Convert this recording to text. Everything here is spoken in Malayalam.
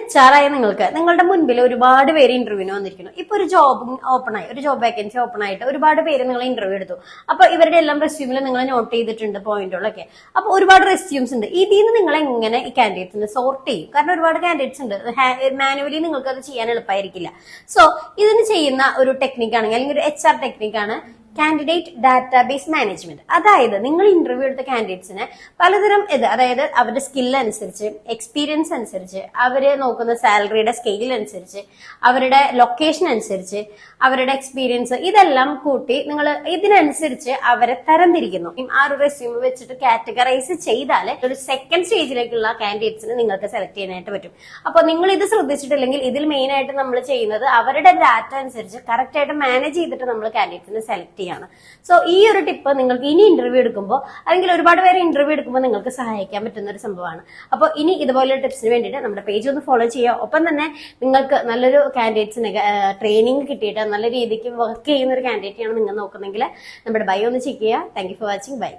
HR ആയ നിങ്ങളുടെ മുൻപിൽ ഒരുപാട് പേര് ഇന്റർവ്യൂവിന് വന്നിരിക്കുന്നു. ഇപ്പൊ ഒരു ജോബ് വേക്കൻസി ഓപ്പൺ ആയിട്ട് ഒരുപാട് പേര് നിങ്ങൾ ഇന്റർവ്യൂ എടുത്തു. അപ്പൊ ഇവരുടെ എല്ലാം റെസ്യൂമിൽ നിങ്ങൾ നോട്ട് ചെയ്തിട്ടുണ്ട് പോയിന്റുകളൊക്കെ. അപ്പൊ ഒരുപാട് റെസ്യൂംസ് ഉണ്ട്. ഇതിൽ നിന്ന് നിങ്ങൾ എങ്ങനെ ഈ കാൻഡിഡേറ്റ്സിനെ സോർട്ട് ചെയ്യും? കാരണം ഒരുപാട് കാൻഡിഡേറ്റ്സ് ഉണ്ട്, മാനുവലി നിങ്ങൾക്ക് അത് ചെയ്യാൻ എളുപ്പമായിരിക്കില്ല. സോ ഇതിന് ചെയ്യുന്ന ഒരു ടെക്നിക്കാണെങ്കിൽ അല്ലെങ്കിൽ ഒരു HR ടെക്നിക്കാണ് കാൻഡിഡേറ്റ് ഡാറ്റാബേസ് മാനേജ്മെന്റ്. അതായത് നിങ്ങൾ ഇന്റർവ്യൂ എടുത്ത കാൻഡിഡേറ്റ്സിനെ പലതരം അതായത് അവരുടെ സ്കിൽ അനുസരിച്ച്, എക്സ്പീരിയൻസ് അനുസരിച്ച്, അവര് നോക്കുന്ന സാലറിയുടെ സ്കെയിൽ അനുസരിച്ച്, അവരുടെ ലൊക്കേഷൻ അനുസരിച്ച്, അവരുടെ എക്സ്പീരിയൻസ് ഇതെല്ലാം കൂട്ടി നിങ്ങൾ ഇതിനനുസരിച്ച് അവരെ തരംതിരിക്കുന്നു. ആ ഒരു റെസ്യൂം വെച്ചിട്ട് കാറ്റഗറൈസ് ചെയ്താൽ ഒരു സെക്കൻഡ് സ്റ്റേജിലേക്കുള്ള കാൻഡിഡേറ്റ്സിന് നിങ്ങൾക്ക് സെലക്ട് ചെയ്യാനായിട്ട് പറ്റും. അപ്പോൾ നിങ്ങൾ ഇത് ശ്രദ്ധിച്ചിട്ടില്ലെങ്കിൽ ഇതിൽ മെയിൻ ആയിട്ട് നമ്മൾ ചെയ്യുന്നത് അവരുടെ ഡാറ്റ അനുസരിച്ച് കറക്റ്റ് ആയിട്ട് മാനേജ് ചെയ്തിട്ട് നമ്മൾ കാൻഡിഡേറ്റ്സിനെ സെലക്ട് ചെയ്യണം. സോ ഈ ഒരു ടിപ്പ് നിങ്ങൾക്ക് ഇനി ഇന്റർവ്യൂ എടുക്കുമ്പോൾ അല്ലെങ്കിൽ ഒരുപാട് പേര് ഇന്റർവ്യൂ എടുക്കുമ്പോൾ നിങ്ങൾക്ക് സഹായിക്കാൻ പറ്റുന്ന ഒരു സംഭവമാണ്. അപ്പോൾ ഇനി ഇതുപോലുള്ള ടിപ്സിന് വേണ്ടിയിട്ട് നമ്മുടെ പേജ് ഒന്ന് ഫോളോ ചെയ്യുക. ഒപ്പം തന്നെ നിങ്ങൾക്ക് നല്ലൊരു കാൻഡിഡേറ്റ്സിന് ട്രെയിനിങ് കിട്ടിയിട്ട് നല്ല രീതിക്ക് വർക്ക് ചെയ്യുന്ന ഒരു കാൻഡിഡേറ്റ് ആണ് നിങ്ങൾ നോക്കുന്നെങ്കിൽ നമ്മുടെ ബയോ ഒന്ന് ചെക്ക് ചെയ്യുക. Thank you for watching. By.